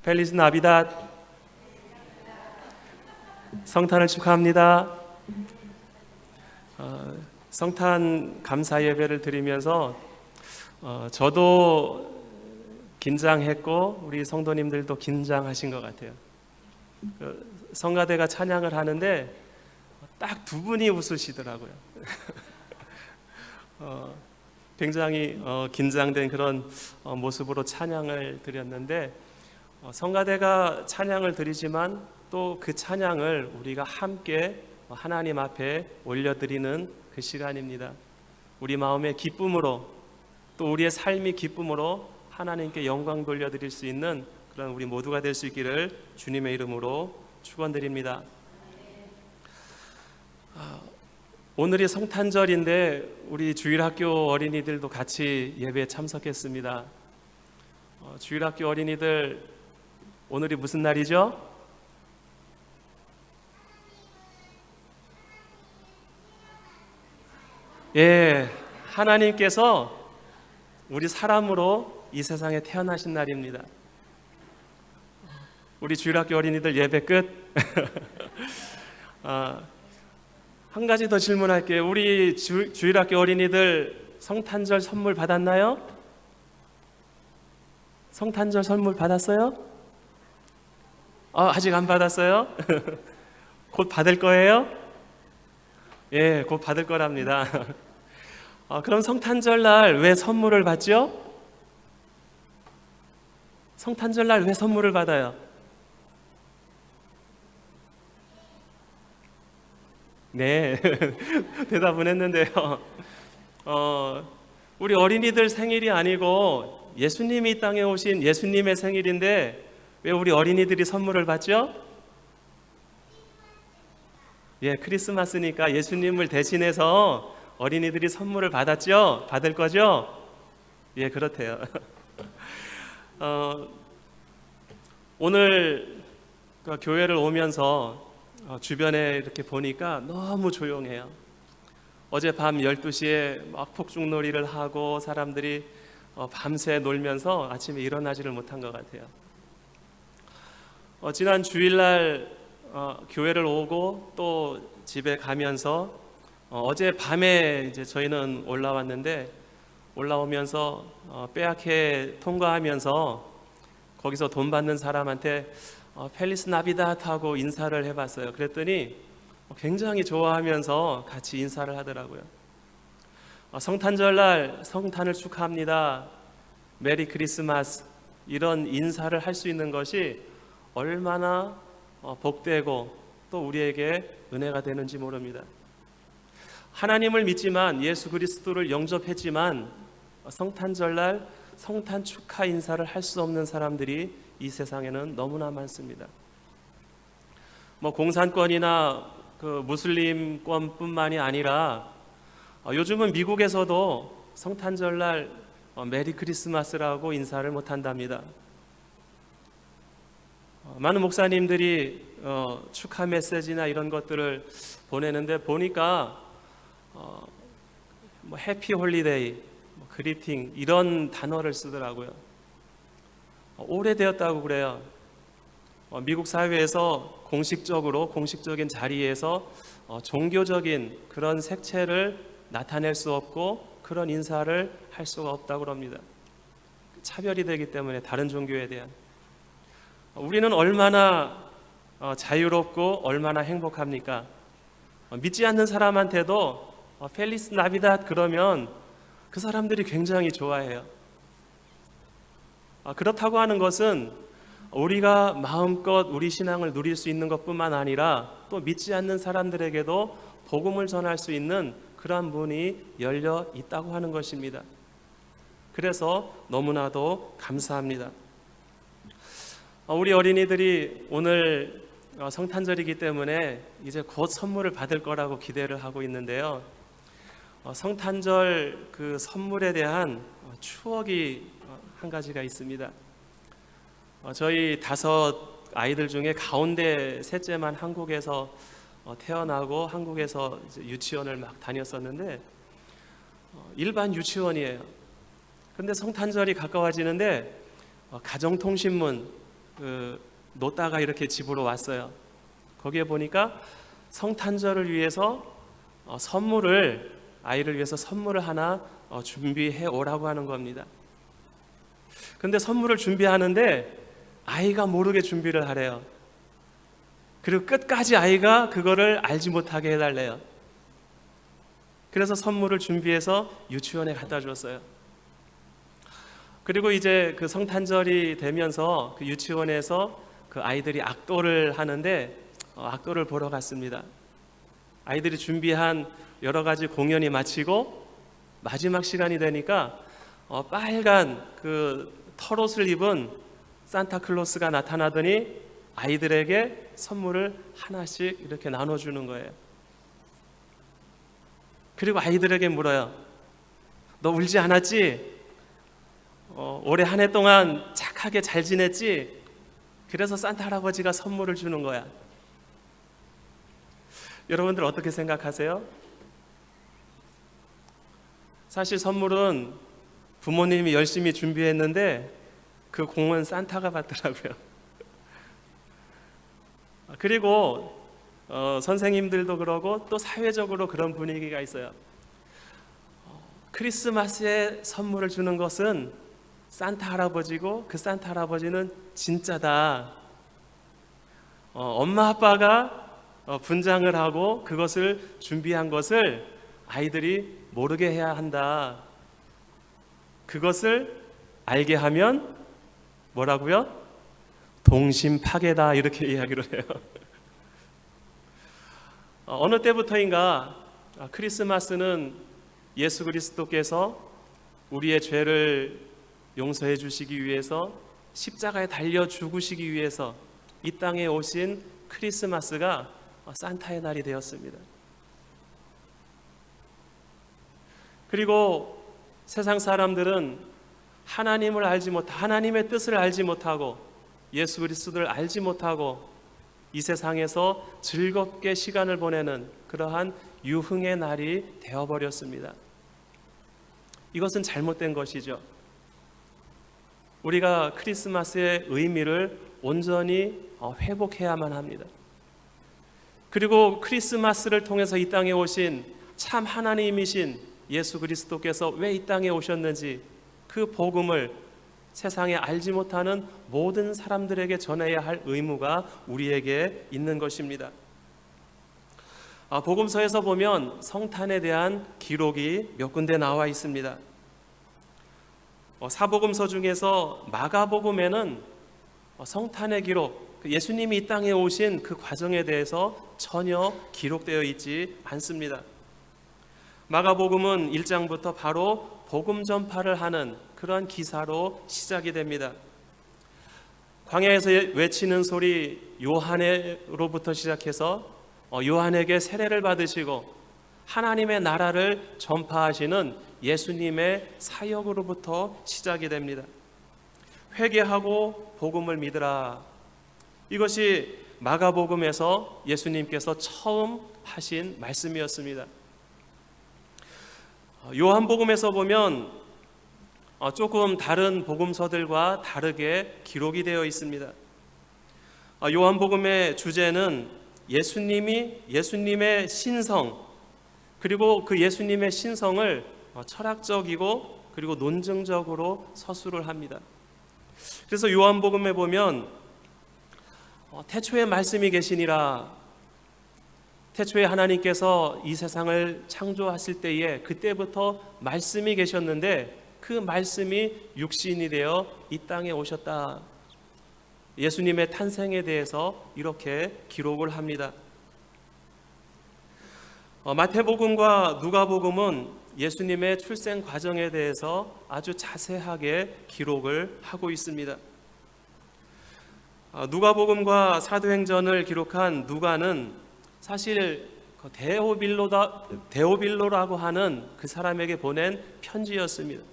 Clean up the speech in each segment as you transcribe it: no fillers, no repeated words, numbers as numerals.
펠리스 나비닷. 성탄을 축하합니다. 성탄 감사 예배를 드리면서 저도 긴장했고 우리 성도님들도 긴장하신 것 같아요. 성가대가 찬양을 하는데 딱 두 분이 웃으시더라고요. 굉장히 긴장된 그런 모습으로 찬양을 드렸는데, 성가대가 찬양을 드리지만 또 그 찬양을 우리가 함께 하나님 앞에 올려드리는 그 시간입니다. 우리 마음의 기쁨으로, 또 우리의 삶이 기쁨으로 하나님께 영광 돌려드릴 수 있는 그런 우리 모두가 될 수 있기를 주님의 이름으로 축원드립니다. 오늘이 성탄절인데 우리 주일학교 어린이들도 같이 예배에 참석했습니다. 주일학교 어린이들, 오늘이 무슨 날이죠? 예, 하나님께서 우리 사람으로 이 세상에 태어나신 날입니다. 우리 주일학교 어린이들 예배 끝. 한 가지 더 질문할게요. 우리 주일학교 어린이들 성탄절 선물 받았나요? 성탄절 선물 받았어요? 아직 안 받았어요? 곧 받을 거예요? 예, 곧 받을 거랍니다. 그럼 성탄절 날 왜 선물을 받죠? 성탄절 날 왜 선물을 받아요? 네, 대답은 했는데요. 우리 어린이들 생일이 아니고 예수님이 이 땅에 오신 예수님의 생일인데 왜 우리 어린이들이 선물을 받죠? 예, 크리스마스니까 예수님을 대신해서 어린이들이 선물을 받았죠? 받을 거죠? 예, 그렇대요. 오늘 교회를 오면서 주변에 이렇게 보니까 너무 조용해요. 어젯밤 12시에 막 폭죽놀이를 하고 사람들이 밤새 놀면서 아침에 일어나지를 못한 것 같아요. 지난 주일날 교회를 오고 또 집에 가면서 어제 밤에 이제 저희는 올라왔는데, 올라오면서 빼앗게 통과하면서 거기서 돈 받는 사람한테 펠리스 나비닷 하고 인사를 해봤어요. 그랬더니 굉장히 좋아하면서 같이 인사를 하더라고요. 성탄절날 성탄을 축하합니다, 메리 크리스마스, 이런 인사를 할 수 있는 것이 얼마나 복되고 또 우리에게 은혜가 되는지 모릅니다. 하나님을 믿지만, 예수 그리스도를 영접했지만 성탄절날 성탄 축하 인사를 할 수 없는 사람들이 이 세상에는 너무나 많습니다. 공산권이나 그 무슬림권뿐만이 아니라 요즘은 미국에서도 성탄절날 메리 크리스마스라고 인사를 못한답니다. 많은 목사님들이 축하 메시지나 이런 것들을 보내는데 보니까 해피 홀리데이, 그리팅 이런 단어를 쓰더라고요. 오래되었다고 그래요. 미국 사회에서 공식적인 자리에서 종교적인 그런 색채를 나타낼 수 없고 그런 인사를 할 수가 없다고 합니다. 차별이 되기 때문에, 다른 종교에 대한. 우리는 얼마나 자유롭고 얼마나 행복합니까? 믿지 않는 사람한테도 펠리스 나비닷 그러면 그 사람들이 굉장히 좋아해요. 그렇다고 하는 것은 우리가 마음껏 우리 신앙을 누릴 수 있는 것뿐만 아니라 또 믿지 않는 사람들에게도 복음을 전할 수 있는 그러한 문이 열려 있다고 하는 것입니다. 그래서 너무나도 감사합니다. 우리 어린이들이 오늘 성탄절이기 때문에 이제 곧 선물을 받을 거라고 기대를 하고 있는데요. 성탄절 그 선물에 대한 추억이 한 가지가 있습니다. 저희 5 아이들 중에 가운데 셋째만 한국에서 태어나고 한국에서 이제 유치원을 막 다녔었는데 일반 유치원이에요. 근데 성탄절이 가까워지는데 가정통신문, 놓다가 이렇게 집으로 왔어요. 거기에 보니까 성탄절을 위해서 아이를 위해서 선물을 하나 준비해 오라고 하는 겁니다. 근데 선물을 준비하는데 아이가 모르게 준비를 하래요. 그리고 끝까지 아이가 그거를 알지 못하게 해달래요. 그래서 선물을 준비해서 유치원에 갖다 줬어요. 그리고 이제 그 성탄절이 되면서 그 유치원에서 그 아이들이 악도를 하는데 악도를 보러 갔습니다. 아이들이 준비한 여러 가지 공연이 마치고 마지막 시간이 되니까 빨간 그 털옷을 입은 산타클로스가 나타나더니 아이들에게 선물을 하나씩 이렇게 나눠주는 거예요. 그리고 아이들에게 물어요. 너 울지 않았지? 올해 한 해 동안 착하게 잘 지냈지? 그래서 산타 할아버지가 선물을 주는 거야. 여러분들 어떻게 생각하세요? 사실 선물은 부모님이 열심히 준비했는데 그 공은 산타가 받더라고요. 그리고 선생님들도 그러고 또 사회적으로 그런 분위기가 있어요. 크리스마스에 선물을 주는 것은 산타 할아버지고 그 산타 할아버지는 진짜다. 엄마 아빠가 분장을 하고 그것을 준비한 것을 아이들이 모르게 해야 한다. 그것을 알게 하면 뭐라고요? 동심 파괴다, 이렇게 이야기를 해요. 어느 때부터인가 크리스마스는 예수 그리스도께서 우리의 죄를 용서해 주시기 위해서 십자가에 달려 죽으시기 위해서 이 땅에 오신 크리스마스가 산타의 날이 되었습니다. 그리고 세상 사람들은 하나님의 뜻을 알지 못하고 예수 그리스도를 알지 못하고 이 세상에서 즐겁게 시간을 보내는 그러한 유흥의 날이 되어버렸습니다. 이것은 잘못된 것이죠. 우리가 크리스마스의 의미를 온전히 회복해야만 합니다. 그리고 크리스마스를 통해서 이 땅에 오신 참 하나님이신 예수 그리스도께서 왜 이 땅에 오셨는지 그 복음을 세상에 알지 못하는 모든 사람들에게 전해야 할 의무가 우리에게 있는 것입니다. 복음서에서 보면 성탄에 대한 기록이 몇 군데 나와 있습니다. 사복음서 중에서 마가복음에는 성탄의 기록, 예수님이 이 땅에 오신 그 과정에 대해서 전혀 기록되어 있지 않습니다. 마가복음은 1장부터 바로 복음 전파를 하는 그러한 기사로 시작이 됩니다. 광야에서 외치는 소리 요한으로부터 시작해서 요한에게 세례를 받으시고 하나님의 나라를 전파하시는 예수님의 사역으로부터 시작이 됩니다. 회개하고 복음을 믿으라. 이것이 마가복음에서 예수님께서 처음 하신 말씀이었습니다. 요한복음에서 보면 조금 다른 복음서들과 다르게 기록이 되어 있습니다. 요한복음의 주제는 예수님의 신성, 그리고 그 예수님의 신성을 철학적이고 그리고 논증적으로 서술을 합니다. 그래서 요한복음에 보면 태초에 말씀이 계시니라. 태초에 하나님께서 이 세상을 창조하실 때에 그때부터 말씀이 계셨는데 그 말씀이 육신이 되어 이 땅에 오셨다. 예수님의 탄생에 대해서 이렇게 기록을 합니다. 마태복음과 누가복음은 예수님의 출생 과정에 대해서 아주 자세하게 기록을 하고 있습니다. 누가복음과 사도행전을 기록한 누가는 사실 데오빌로라고 하는 그 사람에게 보낸 편지였습니다.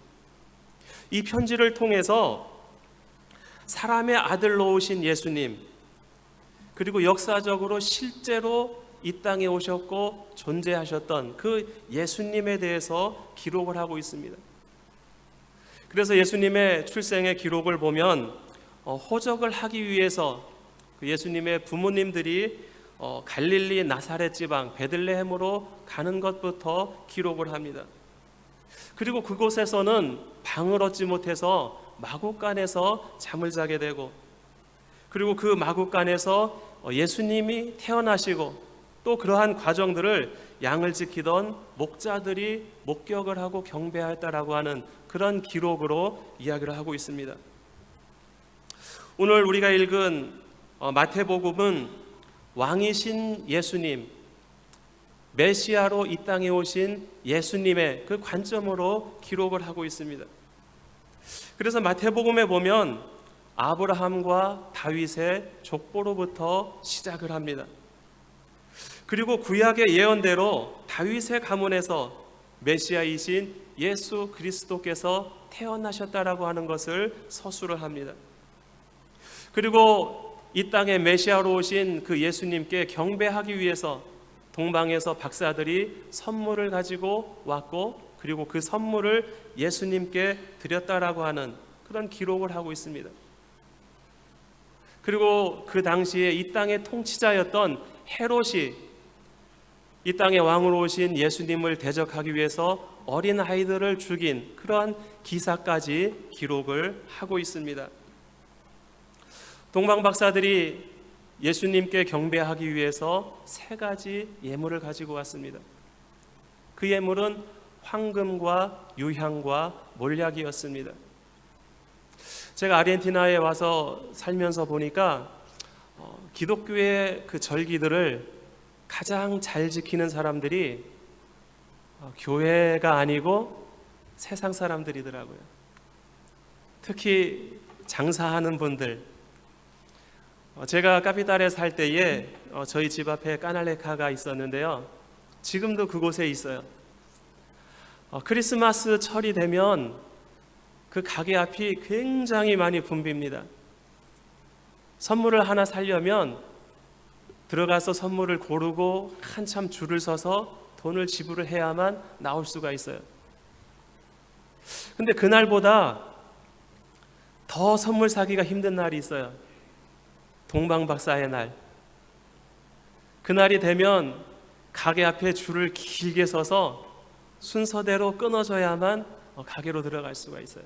이 편지를 통해서 사람의 아들로 오신 예수님, 그리고 역사적으로 실제로 이 땅에 오셨고 존재하셨던 그 예수님에 대해서 기록을 하고 있습니다. 그래서 예수님의 출생의 기록을 보면 호적을 하기 위해서 예수님의 부모님들이 갈릴리 나사렛 지방 베들레헴으로 가는 것부터 기록을 합니다. 그리고 그곳에서는 방을 얻지 못해서 마구간에서 잠을 자게 되고, 그리고 그 마구간에서 예수님이 태어나시고 또 그러한 과정들을 양을 지키던 목자들이 목격을 하고 경배하였다라고 하는 그런 기록으로 이야기를 하고 있습니다. 오늘 우리가 읽은 마태복음은 왕이신 예수님, 메시아로 이 땅에 오신 예수님의 그 관점으로 기록을 하고 있습니다. 그래서 마태복음에 보면 아브라함과 다윗의 족보로부터 시작을 합니다. 그리고 구약의 예언대로 다윗의 가문에서 메시아이신 예수 그리스도께서 태어나셨다라고 하는 것을 서술을 합니다. 그리고 이 땅에 메시아로 오신 그 예수님께 경배하기 위해서 동방에서 박사들이 선물을 가지고 왔고, 그리고 그 선물을 예수님께 드렸다라고 하는 그런 기록을 하고 있습니다. 그리고 그 당시에 이 땅의 통치자였던 헤롯이 이 땅의 왕으로 오신 예수님을 대적하기 위해서 어린 아이들을 죽인 그러한 기사까지 기록을 하고 있습니다. 동방 박사들이 예수님께 경배하기 위해서 3가지 예물을 가지고 왔습니다. 그 예물은 황금과 유향과 몰약이었습니다. 제가 아르헨티나에 와서 살면서 보니까 기독교의 그 절기들을 가장 잘 지키는 사람들이 교회가 아니고 세상 사람들이더라고요. 특히 장사하는 분들. 제가 카피탈에 살 때에 저희 집 앞에 까날레카가 있었는데요. 지금도 그곳에 있어요. 크리스마스 철이 되면 그 가게 앞이 굉장히 많이 붐빕니다. 선물을 하나 사려면 들어가서 선물을 고르고 한참 줄을 서서 돈을 지불을 해야만 나올 수가 있어요. 근데 그날보다 더 선물 사기가 힘든 날이 있어요. 동방박사의 날. 그날이 되면 가게 앞에 줄을 길게 서서 순서대로 끊어져야만 가게로 들어갈 수가 있어요.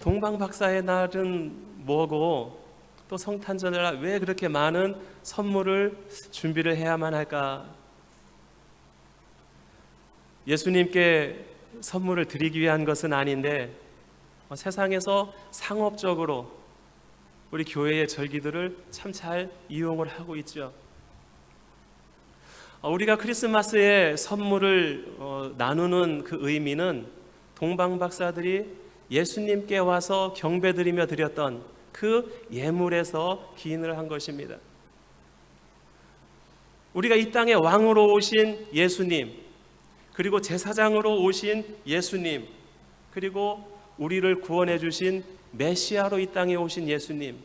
동방박사의 날은 뭐고 또 성탄절날 왜 그렇게 많은 선물을 준비를 해야만 할까? 예수님께 선물을 드리기 위한 것은 아닌데 세상에서 상업적으로 우리 교회의 절기들을 참 잘 이용을 하고 있죠. 우리가 크리스마스에 선물을 나누는 그 의미는 동방박사들이 예수님께 와서 경배드리며 드렸던 그 예물에서 기인을 한 것입니다. 우리가 이 땅에 왕으로 오신 예수님, 그리고 제사장으로 오신 예수님, 그리고 우리를 구원해 주신 메시아로 이 땅에 오신 예수님,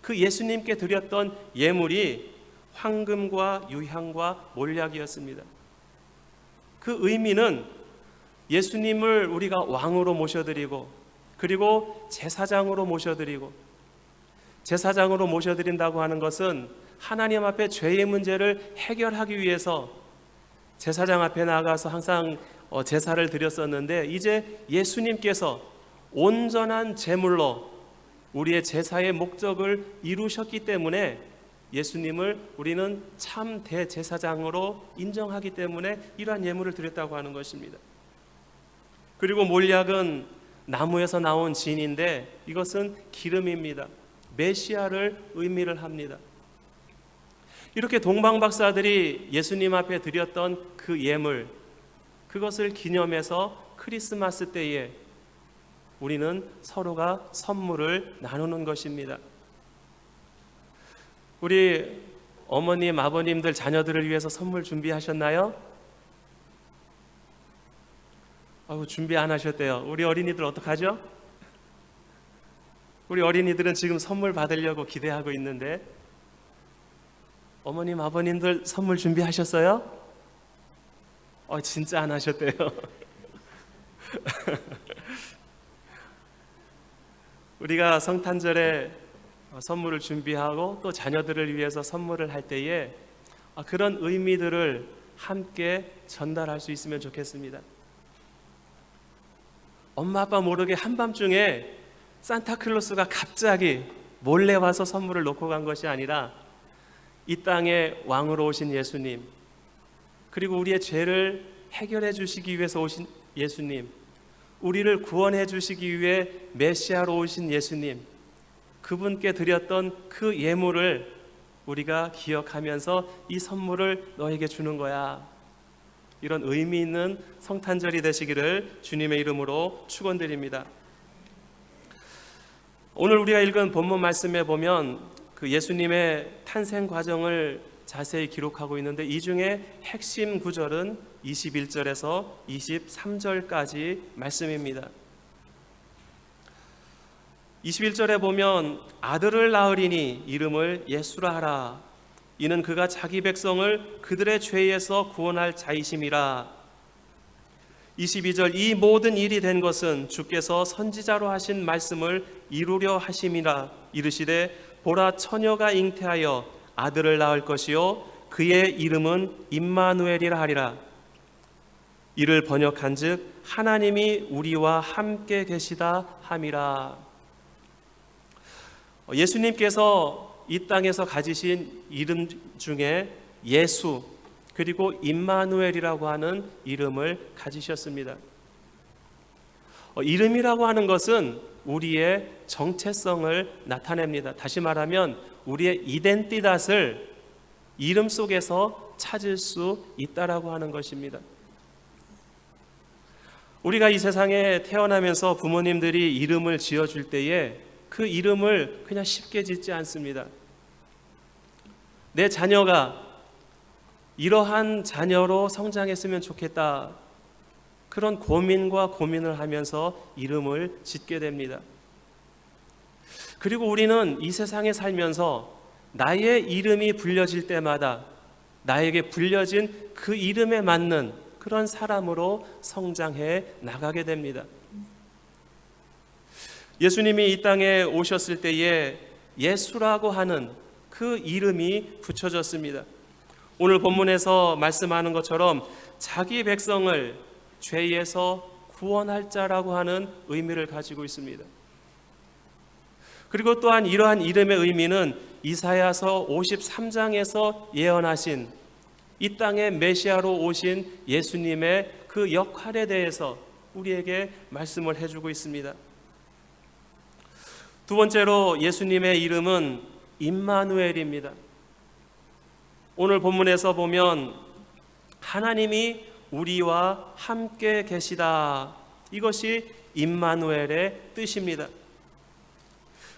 그 예수님께 드렸던 예물이 황금과 유향과 몰약이었습니다. 그 의미는 예수님을 우리가 왕으로 모셔드리고, 그리고 제사장으로 모셔드리고, 제사장으로 모셔드린다고 하는 것은 하나님 앞에 죄의 문제를 해결하기 위해서 제사장 앞에 나가서 항상 제사를 드렸었는데, 이제 예수님께서 온전한 제물로 우리의 제사의 목적을 이루셨기 때문에 예수님을 우리는 참 대제사장으로 인정하기 때문에 이러한 예물을 드렸다고 하는 것입니다. 그리고 몰약은 나무에서 나온 진인데 이것은 기름입니다. 메시아를 의미를 합니다. 이렇게 동방박사들이 예수님 앞에 드렸던 그 예물, 그것을 기념해서 크리스마스 때에 우리는 서로가 선물을 나누는 것입니다. 우리 어머님, 아버님들 자녀들을 위해서 선물 준비하셨나요? 준비 안 하셨대요. 우리 어린이들 어떡하죠? 우리 어린이들은 지금 선물 받으려고 기대하고 있는데, 어머님, 아버님들 선물 준비하셨어요? 진짜 안 하셨대요. 우리가 성탄절에 선물을 준비하고 또 자녀들을 위해서 선물을 할 때에 그런 의미들을 함께 전달할 수 있으면 좋겠습니다. 엄마 아빠 모르게 한밤중에 산타클로스가 갑자기 몰래 와서 선물을 놓고 간 것이 아니라 이 땅에 왕으로 오신 예수님, 그리고 우리의 죄를 해결해 주시기 위해서 오신 예수님, 우리를 구원해 주시기 위해 메시아로 오신 예수님, 그분께 드렸던 그 예물을 우리가 기억하면서 이 선물을 너에게 주는 거야. 이런 의미 있는 성탄절이 되시기를 주님의 이름으로 축원드립니다. 오늘 우리가 읽은 본문 말씀에 보면 그 예수님의 탄생 과정을 자세히 기록하고 있는데 이 중에 핵심 구절은 21절에서 23절까지 말씀입니다. 21절에 보면 아들을 낳으리니 이름을 예수라 하라. 이는 그가 자기 백성을 그들의 죄에서 구원할 자이심이라. 22절 이 모든 일이 된 것은 주께서 선지자로 하신 말씀을 이루려 하심이라. 이르시되 보라 처녀가 잉태하여 아들을 낳을 것이요 그의 이름은 임마누엘이라 하리라. 이를 번역한즉 하나님이 우리와 함께 계시다 함이라. 예수님께서 이 땅에서 가지신 이름 중에 예수 그리고 임마누엘이라고 하는 이름을 가지셨습니다. 이름이라고 하는 것은 우리의 정체성을 나타냅니다. 다시 말하면 우리의 이덴티닷을 이름 속에서 찾을 수 있다라고 하는 것입니다. 우리가 이 세상에 태어나면서 부모님들이 이름을 지어줄 때에 그 이름을 그냥 쉽게 짓지 않습니다. 내 자녀가 이러한 자녀로 성장했으면 좋겠다. 그런 고민과 고민을 하면서 이름을 짓게 됩니다. 그리고 우리는 이 세상에 살면서 나의 이름이 불려질 때마다 나에게 불려진 그 이름에 맞는 그런 사람으로 성장해 나가게 됩니다. 예수님이 이 땅에 오셨을 때에 예수라고 하는 그 이름이 붙여졌습니다. 오늘 본문에서 말씀하는 것처럼 자기 백성을 죄에서 구원할 자라고 하는 의미를 가지고 있습니다. 그리고 또한 이러한 이름의 의미는 이사야서 53장에서 예언하신 이 땅에 메시아로 오신 예수님의 그 역할에 대해서 우리에게 말씀을 해주고 있습니다. 두 번째로 예수님의 이름은 임마누엘입니다. 오늘 본문에서 보면 하나님이 우리와 함께 계시다. 이것이 임마누엘의 뜻입니다.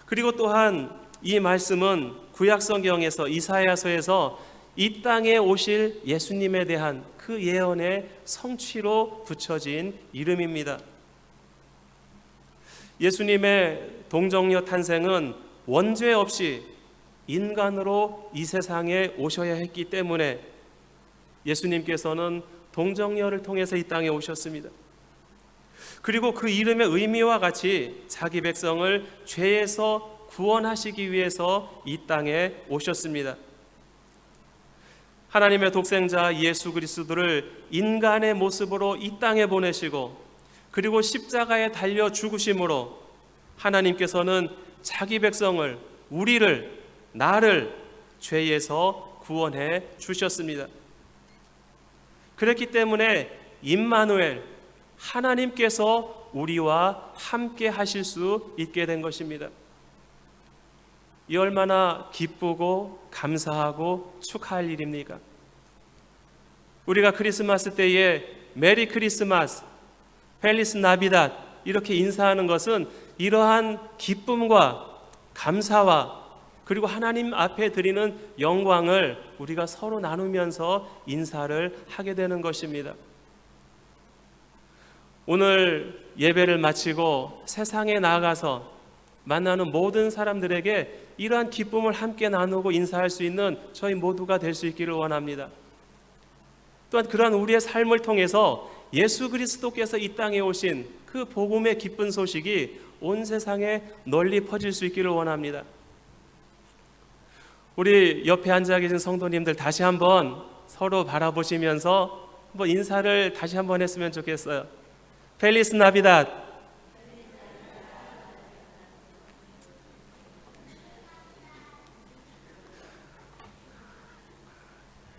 그리고 또한 이 말씀은 구약성경에서 이사야서에서 이 땅에 오실 예수님에 대한 그 예언의 성취로 붙여진 이름입니다. 예수님의 동정녀 탄생은 원죄 없이 인간으로 이 세상에 오셔야 했기 때문에 예수님께서는 동정녀를 통해서 이 땅에 오셨습니다. 그리고 그 이름의 의미와 같이 자기 백성을 죄에서 구원하시기 위해서 이 땅에 오셨습니다. 하나님의 독생자 예수 그리스도를 인간의 모습으로 이 땅에 보내시고 그리고 십자가에 달려 죽으심으로 하나님께서는 자기 백성을 우리를 나를 죄에서 구원해 주셨습니다. 그렇기 때문에 임마누엘 하나님께서 우리와 함께 하실 수 있게 된 것입니다. 이 얼마나 기쁘고 감사하고 축하할 일입니까? 우리가 크리스마스 때에 메리 크리스마스, 펠리스 나비닷 이렇게 인사하는 것은 이러한 기쁨과 감사와 그리고 하나님 앞에 드리는 영광을 우리가 서로 나누면서 인사를 하게 되는 것입니다. 오늘 예배를 마치고 세상에 나아가서 만나는 모든 사람들에게 이러한 기쁨을 함께 나누고 인사할 수 있는 저희 모두가 될 수 있기를 원합니다. 또한 그러한 우리의 삶을 통해서 예수 그리스도께서 이 땅에 오신 그 복음의 기쁜 소식이 온 세상에 널리 퍼질 수 있기를 원합니다. 우리 옆에 앉아 계신 성도님들 다시 한번 서로 바라보시면서 한번 인사를 다시 한번 했으면 좋겠어요. 펠리스 나비닷.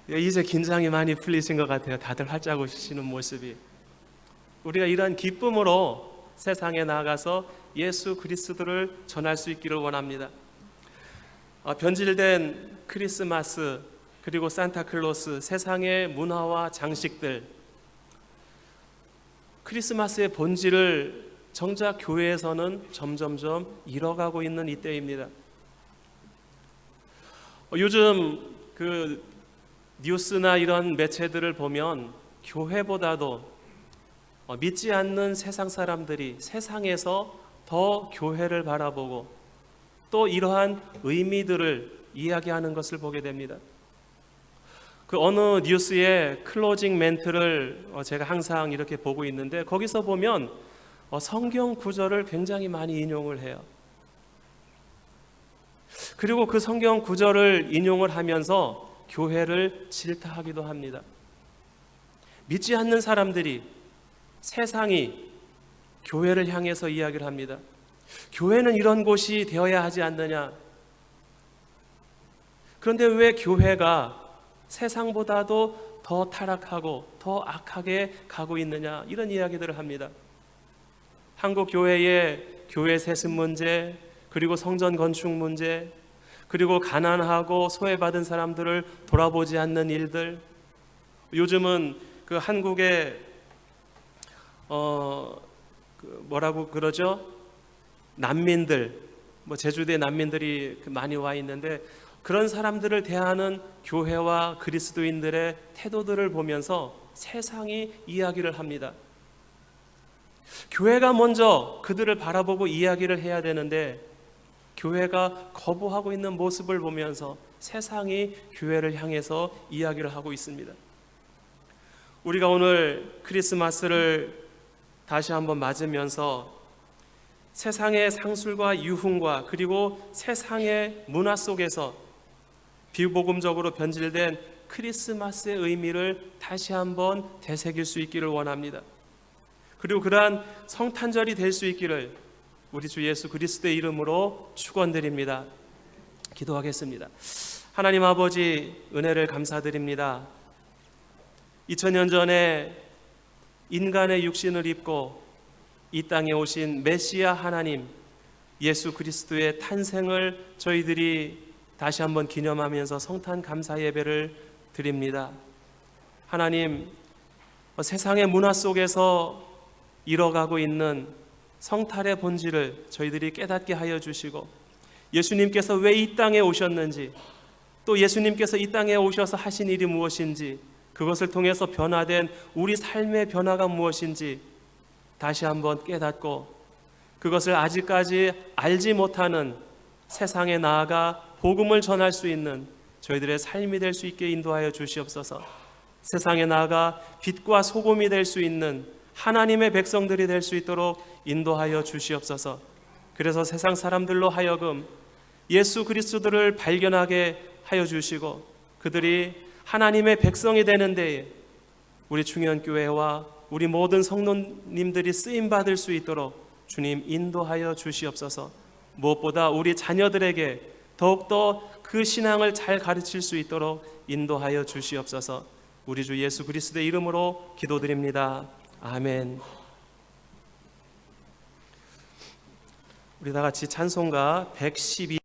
이제 긴장이 많이 풀리신 것 같아요. 다들 활짝 웃으시는 모습이. 우리가 이런 기쁨으로 세상에 나아가서 예수 그리스도를 전할 수 있기를 원합니다. 변질된 크리스마스 그리고 산타클로스, 세상의 문화와 장식들, 크리스마스의 본질을 정작 교회에서는 점점점 잃어가고 있는 이때입니다. 요즘 그 뉴스나 이런 매체들을 보면 교회보다도 믿지 않는 세상 사람들이 세상에서 더 교회를 바라보고 또 이러한 의미들을 이야기하는 것을 보게 됩니다. 그 어느 뉴스의 클로징 멘트를 제가 항상 이렇게 보고 있는데 거기서 보면 성경 구절을 굉장히 많이 인용을 해요. 그리고 그 성경 구절을 인용을 하면서 교회를 질타하기도 합니다. 믿지 않는 사람들이, 세상이 교회를 향해서 이야기를 합니다. 교회는 이런 곳이 되어야 하지 않느냐. 그런데 왜 교회가 세상보다도 더 타락하고 더 악하게 가고 있느냐, 이런 이야기들을 합니다. 한국 교회의 교회 세습 문제, 그리고 성전 건축 문제, 그리고 가난하고 소외받은 사람들을 돌아보지 않는 일들. 요즘은 그 한국의 뭐라고 그러죠? 난민들, 제주도에 난민들이 많이 와 있는데 그런 사람들을 대하는 교회와 그리스도인들의 태도들을 보면서 세상이 이야기를 합니다. 교회가 먼저 그들을 바라보고 이야기를 해야 되는데 교회가 거부하고 있는 모습을 보면서 세상이 교회를 향해서 이야기를 하고 있습니다. 우리가 오늘 크리스마스를 다시 한번 맞으면서 세상의 상술과 유흥과 그리고 세상의 문화 속에서 비복음적으로 변질된 크리스마스의 의미를 다시 한번 되새길 수 있기를 원합니다. 그리고 그러한 성탄절이 될 수 있기를 우리 주 예수 그리스도의 이름으로 축원드립니다. 기도하겠습니다. 하나님 아버지, 은혜를 감사드립니다. 2000년 전에 인간의 육신을 입고 이 땅에 오신 메시아 하나님 예수 그리스도의 탄생을 저희들이 다시 한번 기념하면서 성탄 감사 예배를 드립니다. 하나님, 세상의 문화 속에서 잃어가고 있는 성탈의 본질을 저희들이 깨닫게 하여 주시고, 예수님께서 왜 이 땅에 오셨는지, 또 예수님께서 이 땅에 오셔서 하신 일이 무엇인지, 그것을 통해서 변화된 우리 삶의 변화가 무엇인지 다시 한번 깨닫고, 그것을 아직까지 알지 못하는 세상에 나아가 복음을 전할 수 있는 저희들의 삶이 될 수 있게 인도하여 주시옵소서. 세상에 나아가 빛과 소금이 될 수 있는 하나님의 백성들이 될 수 있도록 인도하여 주시옵소서. 그래서 세상 사람들로 하여금 예수 그리스도를 발견하게 하여 주시고, 그들이 하나님의 백성이 되는 데에 우리 충현교회와 우리 모든 성도님들이 쓰임받을 수 있도록 주님 인도하여 주시옵소서. 무엇보다 우리 자녀들에게 더욱더 그 신앙을 잘 가르칠 수 있도록 인도하여 주시옵소서. 우리 주 예수 그리스도의 이름으로 기도드립니다. 아멘. 우리 다 같이 찬송가 112